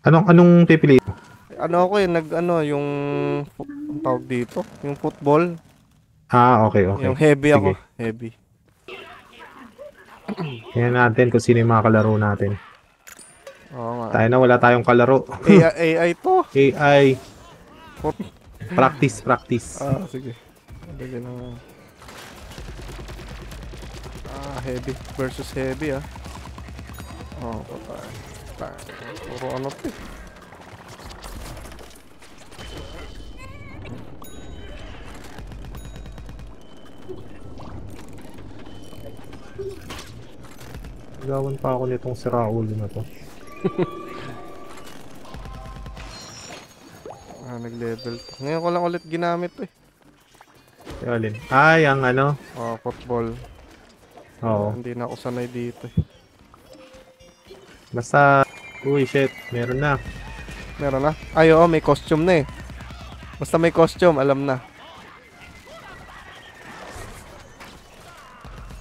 Anong pipili? Ano ako eh, nag-ano, yung... Ang tawag dito? Yung football. Ah, okay, Yung okay. heavy ako. Sige. Heavy. Tingnan natin kung sino yung mga kalaro natin. Oo nga. Tayo na, wala tayong kalaro. AI to. AI. Foot... Practice, practice. Sige. Dali lang. Heavy versus heavy patay. Puro ano to eh. Gawan pa ako nitong siraulo na to. Nag-level. Ngayon ko lang ulit ginamit to eh. Alin? Ay, ang ano? Football. Oo. Hindi na ako sanay dito eh. Basta, uy, shit. Meron na. Meron na? Ay, oo, may costume na eh. Basta may costume, alam na.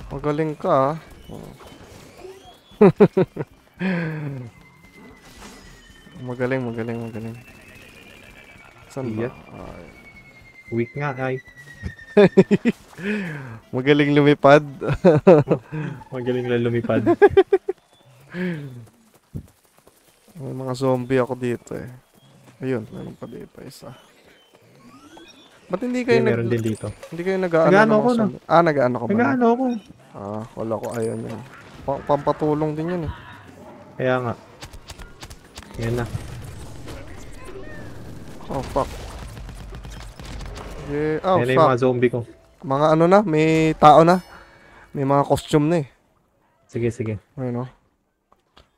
Magaling ka magaling. Saan ba? Iya. Weak nga, ay. Magaling lumipad. Magaling lang lumipad. May mga zombie ako dito eh. Ayun, meron pa dito isa. Ba't hindi kayo Meron din dito. Hindi kayo nag-aano Nag-ano ng ako mga na. zombie? Nag-aano ka ba na? Nag-ano ako. Wala ko ayun yun. Pampatulong din yun eh. Kaya nga. Yan na. Oh fuck. Yeah. Oh Yan na yung fuck. mga zombie ko. Mga ano na, may tao na. May mga costume na eh. Sige, sige. Ayun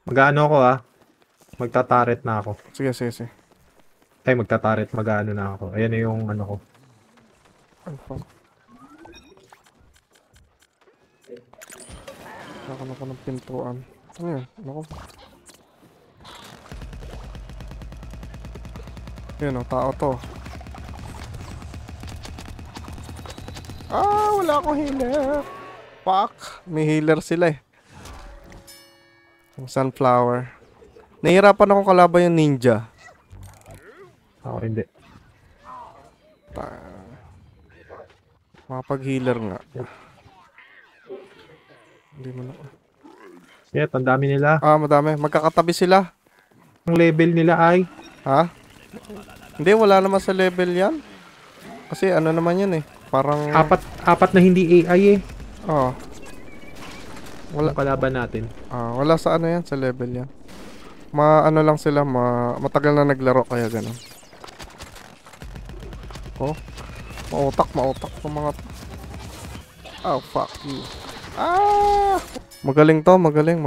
Mag-ano ako Magtataret na ako. Sige. Ay, magtataret. Mag-ano na ako. Ayan na yung ano ko. Oh fuck. Nakanak ko ng pintuan. Ano yun? Ano ko? Yun tao to. Wala akong healer. Fuck. May healer sila eh. Yung sunflower. Nahihirapan akong kalaban yung ninja. Ako hindi. Makapag-healer nga. Hindi mo na. Shit, ang dami nila. Madami. Magkakatabi sila. Ang level nila ay... Ha? Hindi, wala naman sa level yan. Kasi ano naman yun eh. Parang... Apat na hindi AI eh. Wala. Ang kalaban natin. Wala sa ano yan, sa level yan. Ano lang sila, matagal na naglaro kaya gano'n. Mautak ng mga... fuck you. Magaling to, magaling.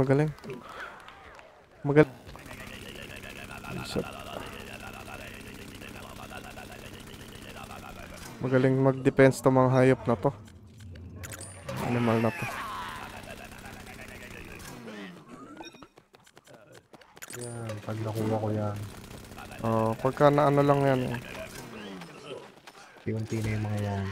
Shit. Magaling mag-defense to mga hayop na to. Animal na to. Yan, pag nakuha ko yan. Pagka na ano lang yan eh. Unti na yung mga yan.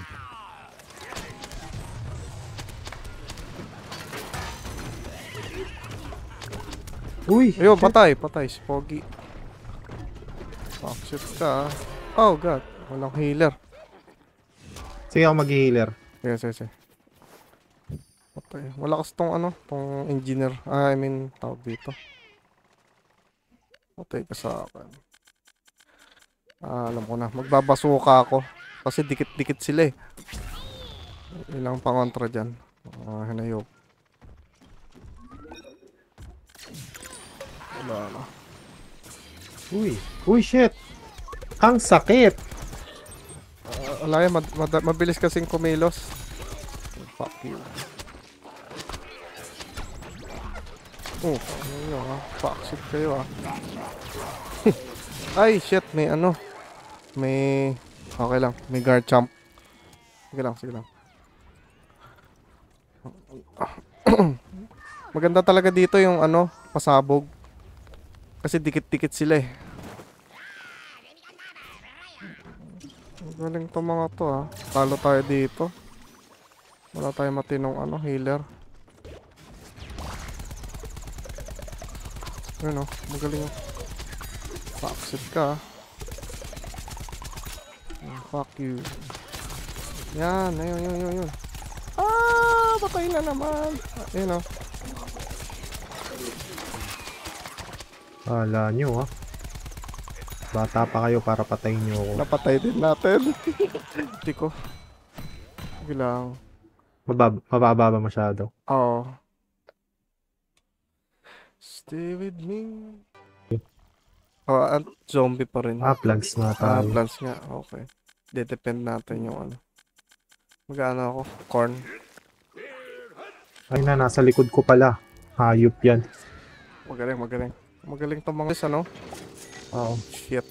Uy! Ayun, patay si Pogi. Fuck shit ka Oh god, walang healer. Sige ako mag-healer. Sige. Patay. Wala kasi tong tong engineer. I mean, tawag dito. Patay ka sa akin. Alam ko na, magbabasuka ako. Kasi dikit-dikit sila eh. Ilang pangontra dyan. Hinayop. Wala na. Uy shit! Ang sakit! Wala yan, mabilis kasing kumilos. Fuck you. Ano nyo Fuck shit kayo Ay shit, may may... Okay lang, may guard champ. Sige lang. Maganda talaga dito yung pasabog. Kasi dikit-dikit sila eh. Galing to mga to Talo tayo dito. Wala tayong matinong healer. Ayun magaling Paksit ka. Fuck you. Yan, ayun. Ah, patay na naman. Ayun o. Kala nyo, ha? Bata pa kayo para patayin nyo ako. Napatay din natin. Hindi ko. Sige lang. Mababa ba masyado? Oo. Stay with me. Oh, at zombie pa rin. Plants nga Ah, tayo. plants nga. Okay. Depend natin yung ano. Magkano ako? Corn. Ay na, nasa likod ko pala. Hayop yan. Magaling. Magaling tong mga ano? Oo. Shit.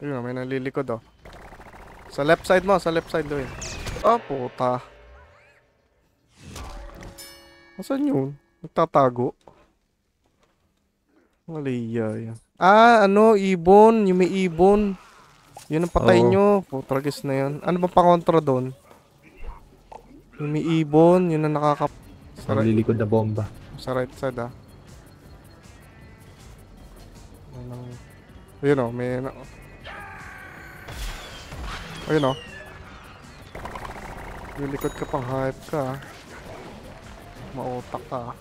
Ayun, may nalilikod oh. Sa left side mo, doon. Ah, puta. Asan yun? Nagtatago. Maliya yan. Ah, ano, ibon. Yung may ibon. Yun ang patay Oo. nyo. Putragis na yun. Ano ba pangontra doon? Yung may ibon. Yun ang nakaka... Naglilikod na bomba. Sa right side ah. Ayun o, may... Ayun o. Lilikod ka pang hype ka ah. Mautak ka ah.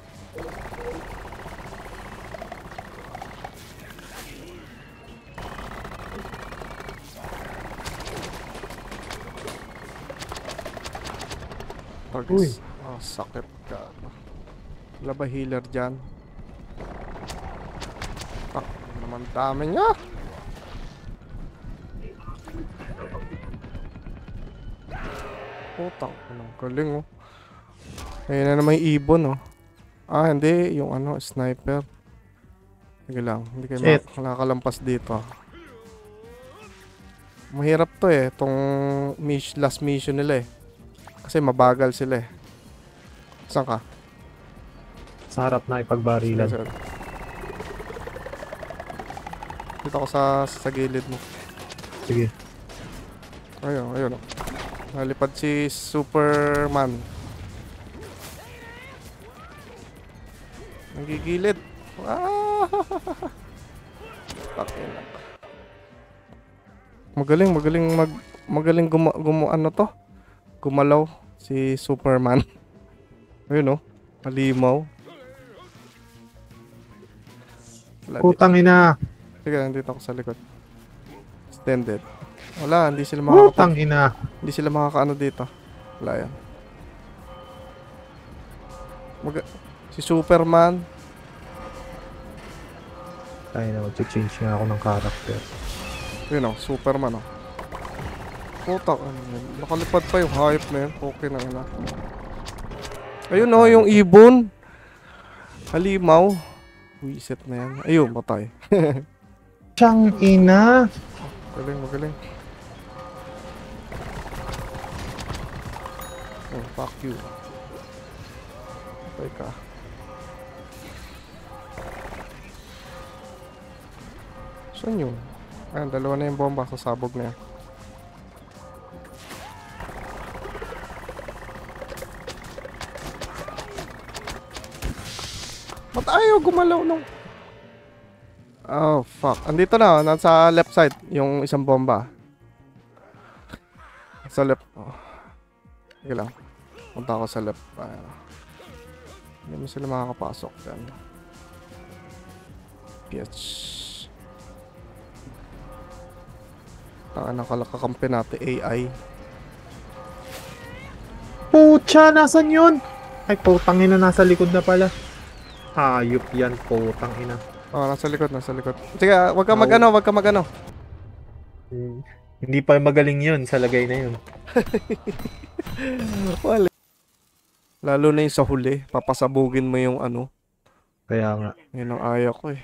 Uy. Oh, sakit ka. Wala ba healer dyan? Ah, naman dami niya. Putang, anong galing oh. Ayun na naman yung ibon oh. Ah, hindi. Yung ano, sniper. Sige lang. Hindi kayo nakakalampas dito. Mahirap to eh. Itong last mission nila eh. Kasi mabagal sila eh. Saan ka? Sa harap na ipagbarilan. Sige. Dito ako sa gilid mo. Sige. Ayun. Nalipad si Superman. Nagigilid. Ah! Magaling ano to? Gumalaw si Superman. Ayun oh. Malimaw. Putang ina. Sige, nandito ako sa likod. Extended. Wala, hindi sila makakapag... Putang ina. Hindi sila makakaano dito. Wala yan. Si Superman. Tayo na, mag-change nga ako ng character. Yun o, Superman o. Putak, ano yun. Nakalipad pa yung hype na yun. Okay na ina. Ayun o, yung ibon. Halimaw. Wiset na yan. Ayun, patay. Tiyang ina. Magaling. Oh, fuck you. Patay ka. Saan yun? Ayan, dalawa na yung bomba. Sasabog na yan. Ba't ayaw gumalaw nung... Oh, fuck. Andito na, nasa left side, yung isang bomba. Sa left. Oh. Sige lang. Punta ako sa left. Hindi mo sila makakapasok dyan. Pitch. Nakakampi natin AI. Pucha, nasan yun? Ay, putang ina, nasa likod na pala. Hayop yan, putang ina. Oh, nasa likod. Sige, wag ka mag-ano. Hindi pa magaling yun sa lagay na yun. Wala. Lalo na yung sa huli, papasabugin mo yung ano. Kaya nga. Yun ang ayaw ko eh.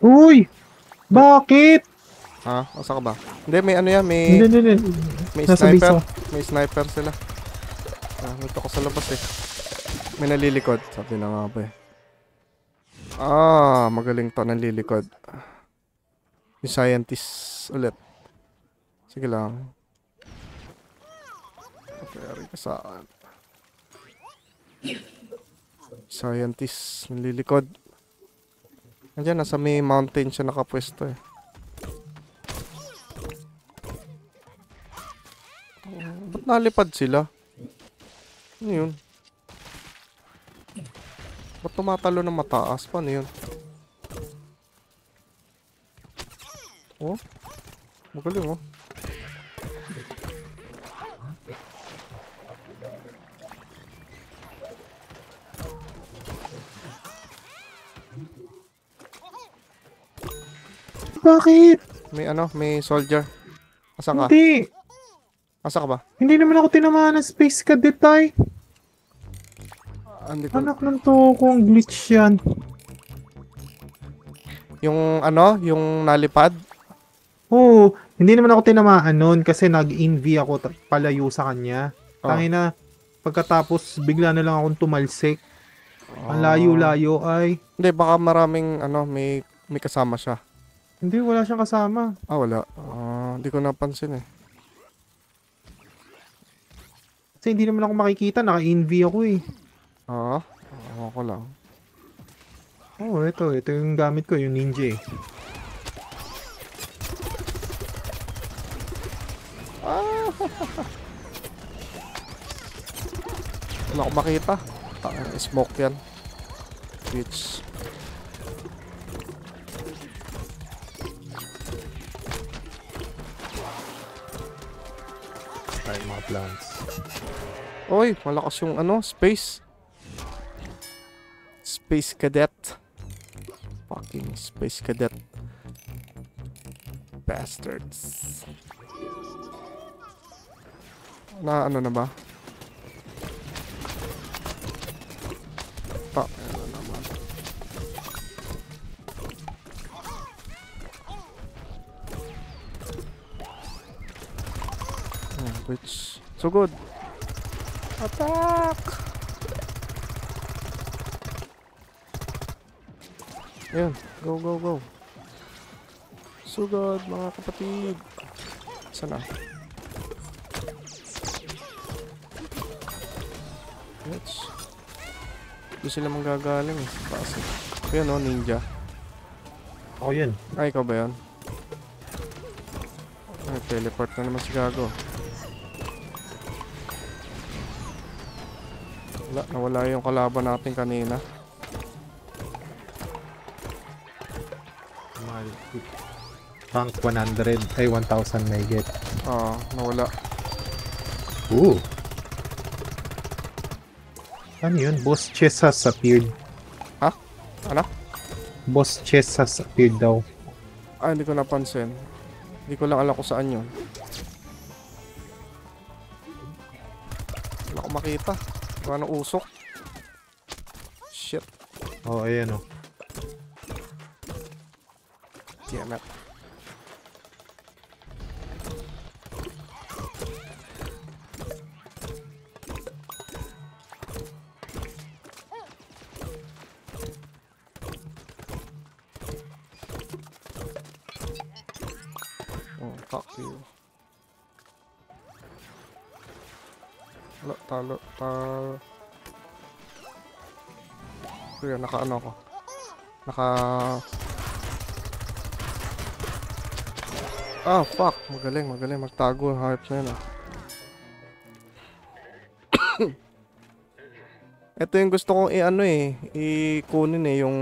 Uy! Bakit? Ha? Asa ka ba? Hindi, may ano yan, Hindi, hindi. may Nasa base sniper. ako. May sniper sila. Dito ko sa labas eh. May nalilikod. Sabi na nga ba eh. Magaling to nalilikod. Yung scientist ulit. Sige lang. Pwede ka saan. Scientist nalilikod. Nandiyan, nasa may mountain siya nakapwesto eh. Ba't nalipad sila? Ano yun? Ba't tumatalo ng mataas? Paano yun? Oh? Magaling oh. Bakit? May soldier. Asa ka? Hindi. Asa ka ba? Hindi naman ako tinamaan ng space cadet ay. Hindi ko... Anak ng toko, ang glitch yan. Yung yung nalipad? Oo, hindi naman ako tinamaan nun kasi nag-envy ako palayo sa kanya. Tangina, pagkatapos bigla na lang akong tumalsik. Ang layo-layo ay. Hindi, baka maraming may kasama siya. Hindi, wala siyang kasama. Wala. Hindi ko napansin eh. Kasi hindi naman ako makikita, naka-envy ako eh. Ako lang. Ito yung gamit ko, yung ninja eh. Wala akong makita. Smoke yan. Which... Ay, mga plants. Oy, malakas yung space. Space cadet. Fucking space cadet. Bastards. Na ba? Ano naman. Which so good. Attack! Ayan, go. Sugod mga kapatid. Sana. Let's. Doon sila manggagaling eh. Kasi. Ayan ninja. Ako yun. Ay, ikaw ba yun? Ay, teleport na naman si Gago. Nawala yung kalaban natin kanina. Rank 100 ay 1,000 may get. Nawala. Ooh. Ano yun? Boss chest has appeared. Ha? Ano? Boss chest has appeared daw. Hindi ko napansin. Hindi ko lang alam kung saan yun. Wala ko makita. Wala nang usok. Shit. Ayan oh. Damn it. Fuck you. Wala, talo. Kuya, naka-ano ako. Fuck. Magaling magtago ang hype na yun Ito yung gusto kong ikunin yung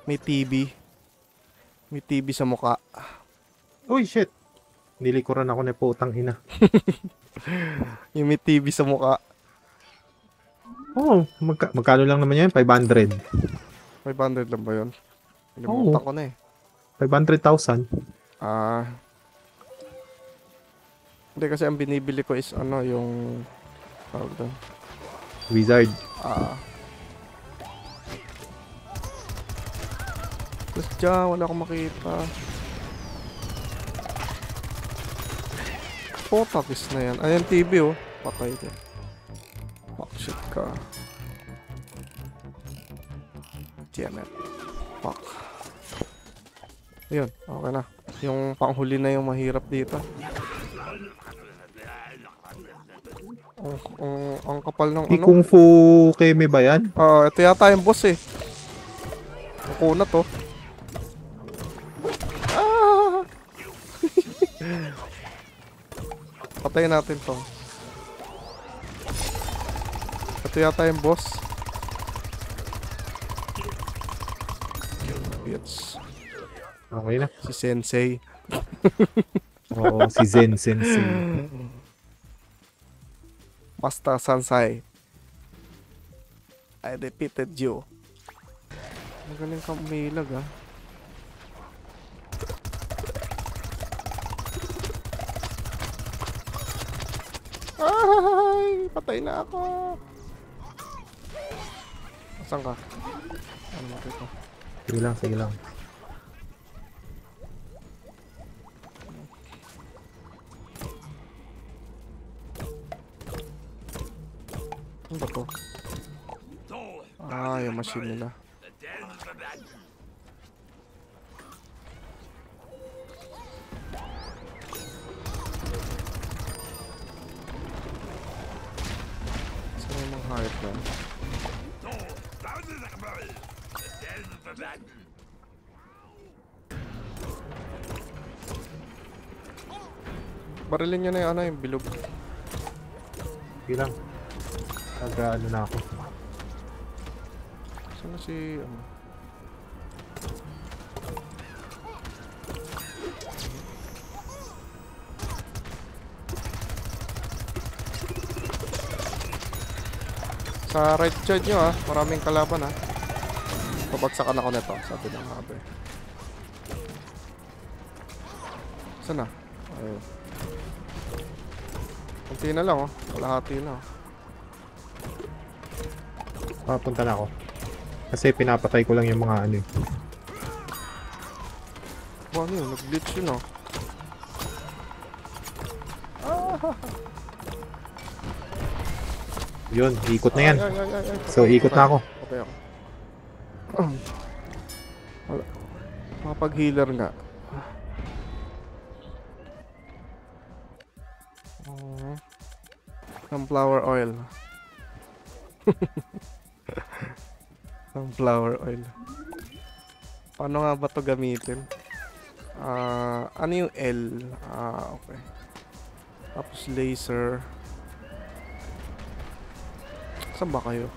may TV. May TV sa mukha. Uy, shit. Nilikuran ako na putang ina. Yung may TV sa mukha. Magkano lang naman yan? 500. 500 lang ba yun? Pinimutan ko na eh. 500,000. Hindi kasi ang binibili ko is yung tawag doon. Wizard. Tapos dyan, wala akong makita. Potakis na yan. Ayan, TV oh. Patay din. Fuck shit ka. Damn it. Fuck. Ayun, okay na. Yung panghuli na yung mahirap dito. Ang kapal ng ano. Kung Fu Keme ba yan? Ito yata yung boss eh. Ako na to. Ah! Patayin natin to. Ito yata yung boss. Yes. Okay na. Si Sensei. Oo, si Zen Sensei. Master Sansai. I repeated you. Magaling kang umilag ah. Ay! Patay na ako! Asan ka? Ano makita? Sige lang, sige lang. Ano ba to? Ah, yung machine nila. Saan yung mga hayop na? Barilin nyo na yung ano, yung bilog. Sige lang. Ano na ako. Saan na si... ano? Sa right side nyo ah, maraming kalaban ah. Pabagsakan ako nito, sabi ng habi. Saan na? Ayun. Kunti na lang oh, kalahati na oh. Papunta na ako. Kasi pinapatay ko lang yung mga ano. Ano yun? Nag-glitch yun oh. Yun, ikot na yan. Ay. So, ikot na ako. Okay ako. Wala. Mapag-healer nga. Sunflower oil. Sunflower oil. Paano nga ba to gamitin? Ano yung L? Okay. Tapos laser. Saan ba kayo?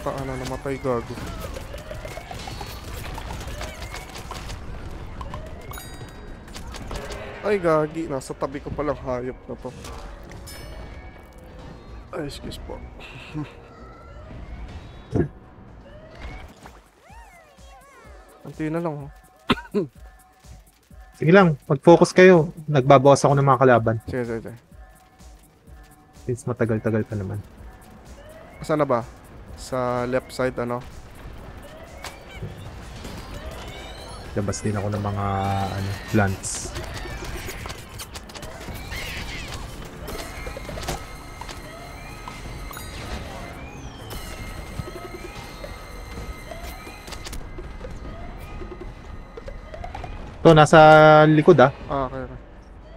Paano namatay gago? Ay gagi, nasa tabi ko palang hayop na to. Ay, excuse po. Anti na lang oh. Sige lang, mag-focus kayo. Nagbabawas ako ng mga kalaban. Sige. Since matagal-tagal pa naman. Saan na ba? Sa left side ano? Labas din ako ng mga plants. To, nasa likod ah. Okay.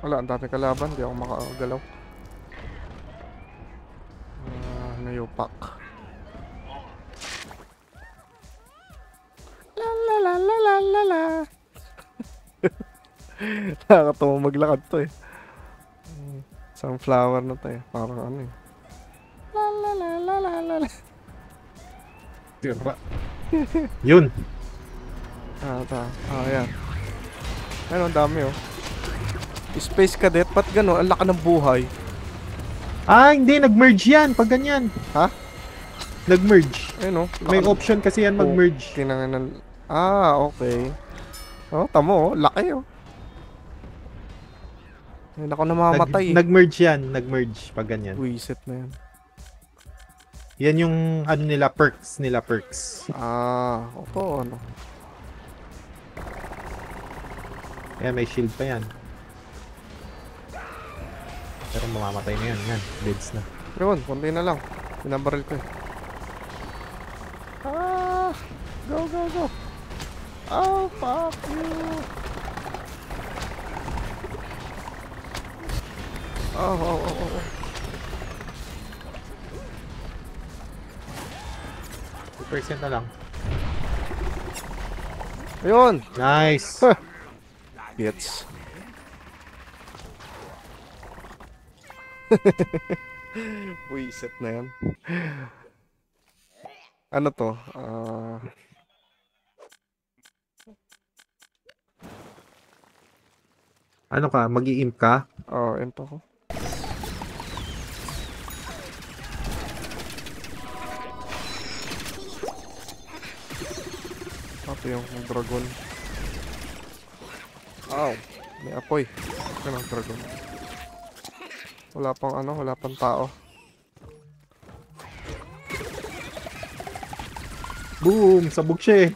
Wala, ang dami kalaban. Di ako makagalaw. Nayupak. La. Nakakatawa maglakad to eh. Sunflower na to eh. Parang ano eh. La. Yun. Ayan. Ayun, ang dami oh. Space Cadet, ba't gano'n? Ang laki ng buhay. Hindi. Nag-merge yan. Pag ganyan. Ha? Nag-merge. Ayun oh. May option kasi yan mag-merge. Tinangan. Okay. Oh, tamo oh. Laki oh. Hindi ako namamatay. Nag-merge yan. Nag-merge pag ganyan. Wisit na yan. Yan yung ano nila, perks nila, perks. Opo, ano. Ayan, may shield pa yan. Pero mamamatay na yan. Yan, deads na. Yun, konti na lang. Pinabaril ko eh. Go, go, go. Oh, fuck you. Oh. 2% na lang. Ayun. Nice! Gets. Wiset na yan. Ano to? Ano ka? Mag-i-imp ka? Ento ko. Ito yung dragon. May apoy. Ito yung dragon. Wala pang tao. Boom! Sabog siya eh.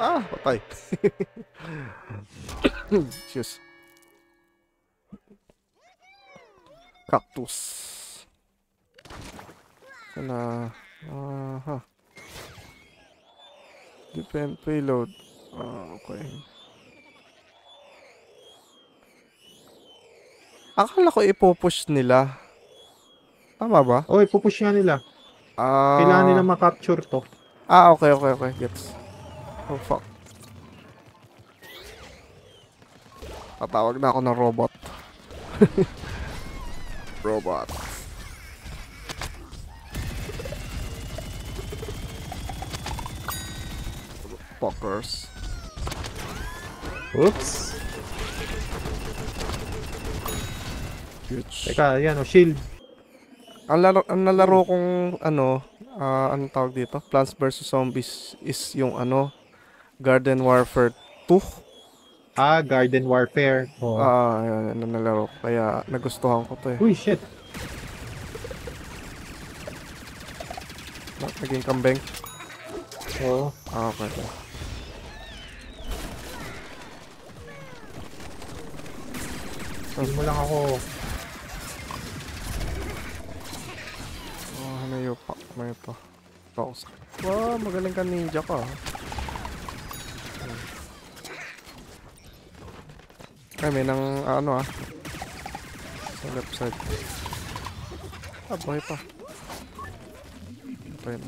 Patay. Cheers. Cactus. Sana. Depend payload. Okay. Akala ko ipopush nila. Tama ba? Oy, pupush nga nila. Kailangan nila ma-capture to. Okay. Gets. Oh, fuck. Tatawag na ako ng robot. Robot. Fuckers. Oops! Huge. Teka, yan o, shield. Ang nalaro kong anong tawag dito? Plants vs Zombies is yung Garden Warfare 2. Garden Warfare. Oh. Yan ang nalaro. Kaya nagustuhan ko to eh. Uy, shit! Naging kambing. Oo. Okay. Hindi mo lang ako. May pa. Wow, magaling ka ninja ka. Ay, may nang sa left side. Buhay pa. Ito yun.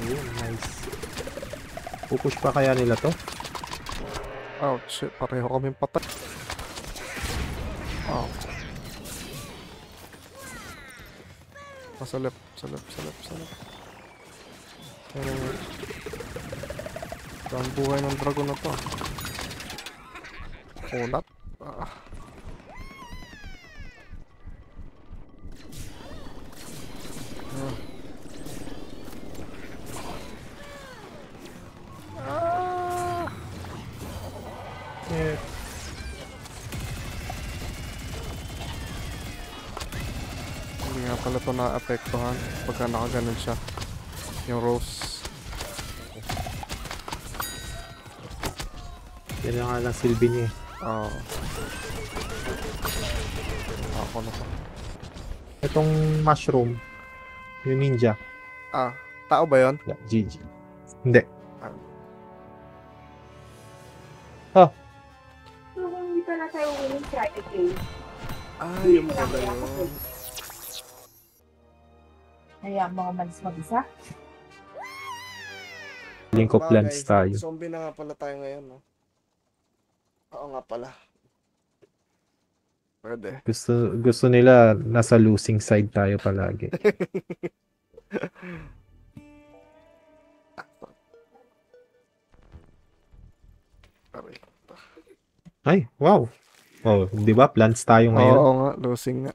Ayun, nice. Pupush pa kaya nila to? Shit, pareho kaming patay. Sa left. Ang buhay ng dragon na to. Kunat. Yeah. Hindi nga pala ito na-apektuhan pagka nakaganon siya. Yung rose. Yan na nga lang silbi niya eh. Ako na pa. Itong mushroom, yung ninja. Tao ba yun? GG. Hindi. Hindi pala tayo winning strategy. Yung pala yun. Kaya mga malis mag-isa. Link of plans tayo. Zombie na nga pala tayo ngayon, no? Oo nga pala. Pwede. Gusto nila nasa losing side tayo palagi. Ay, wow. Oh, 'di ba? Plans tayo ngayon. Oo nga, losing nga.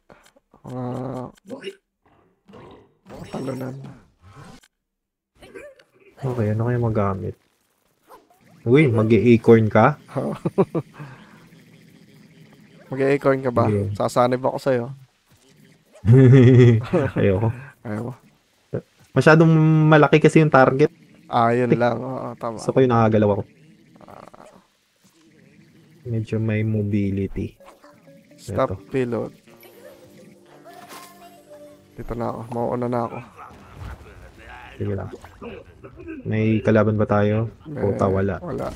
Talunan. Okay, ano kaya magamit? Uy, mag-acorn ka? Mag-acorn ka ba? Sige. Sasanib ako sa'yo. Ayoko. Ayaw mo. Masyadong malaki kasi yung target. Yun lang. Oo, tama. Gusto ko yung nakagalaw ako. Medyo may mobility. Stop Ito. payload. Dito na ako. Mauuna na ako. Sige lang. May kalaban ba tayo? Puta, wala. Wala.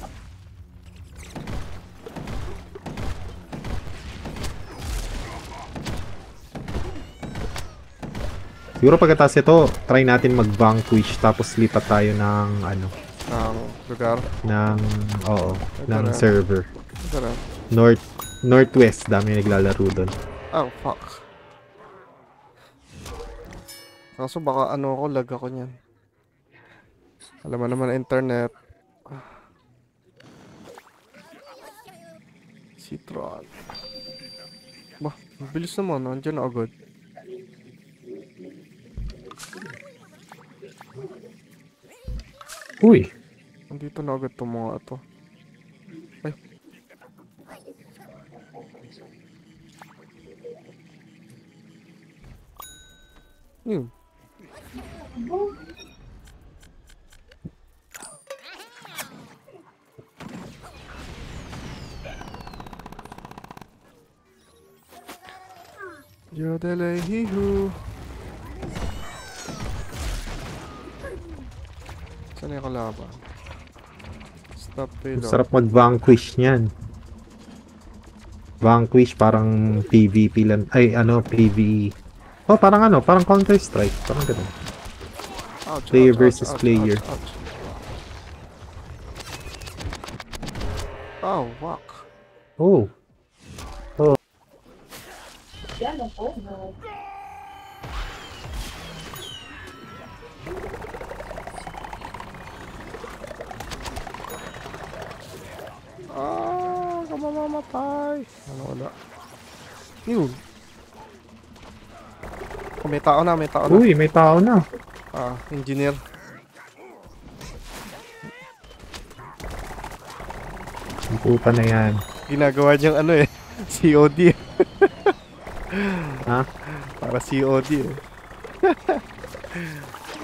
Siguro pagkatapos ito, try natin mag-vanquish tapos lipat tayo ng ano, Ang lugar. ng oo, ng Ito na. server. Ito na. Northwest, dami naglalaro doon. Oh, fuck. Kaso baka ano ako, lag ako niyan. Alam mo naman internet. Citron. Bah, mabilis naman. Nandiyan na agad. Uy, Nandito na agad itong mga ito. Ay. Yun. Yodelehihu. Saan yung kalaban? Stop payload. sarap mag-vanquish niyan. Vanquish parang PvP lang. Ay, ano, PvE. Oh, parang ano, parang Counter-Strike. Parang ganun. Ouch, Player ouch, versus ouch, ouch, player. ouch, ouch. Oh, whack. Oh, Yan ang no. Mamamatay. Ano wala? Yun. Oh, may tao na, may tao na. uy, may tao na. Engineer. Ang puta na yan. Ginagawa niyang ano eh. COD. Ha? Para COD eh.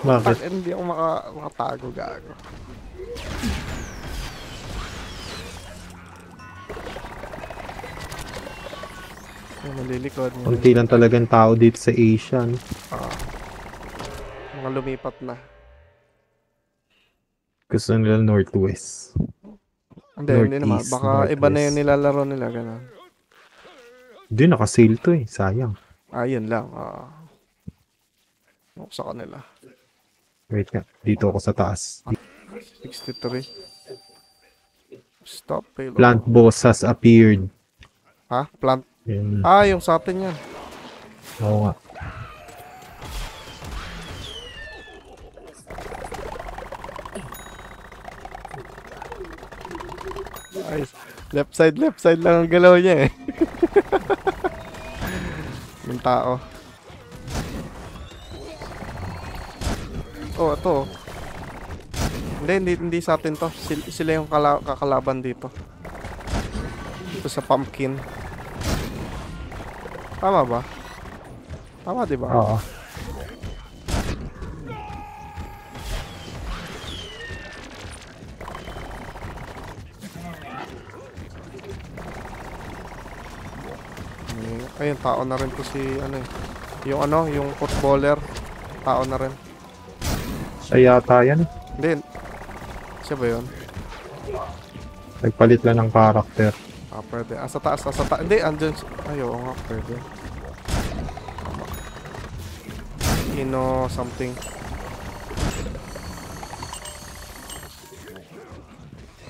Bakit? Hindi ako makatago gago. Ay, malilikod. Kunti lang talagang tao dito sa Asian. Mga lumipat na. Gusto nila Northwest. Hindi naman. Northeast, Baka iba na Northwest. yung nilalaro nila. Ganun. Hindi, naka-sale to eh. Sayang. Yun lang. Ako sa kanila. Wait nga. Dito ako sa taas. 63. Stop payload. Plant boss has appeared. Ha? Plant? Yun. Yung sa atin yan. Oo nga. Ay, left side lang ang galaw niya eh. Yung tao. Oh, ito. Hindi sa atin to. Sila yung kakalaban dito. Dito sa pumpkin. Tama ba? Tama, di ba? Oo. Ayun, tao na rin to si ano eh. Yung footballer. Tao na rin. Siya yata yan. Hindi. Siya ba yun? Nagpalit lang ng character. Pwede. Sa taas. Hindi, andun. Ay, oo nga, pwede. Something.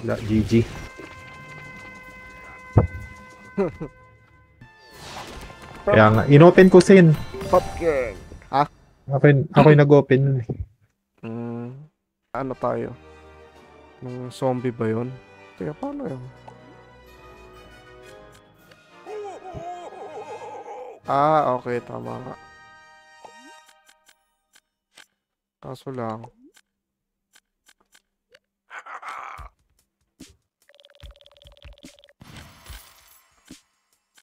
Wala, GG. Kaya nga, inopen ko sin. Popcorn. Ako yung nag-open nun eh. Ano tayo? Nung zombie ba yun? Teka, paano yun? Okay, tama nga. Kaso lang,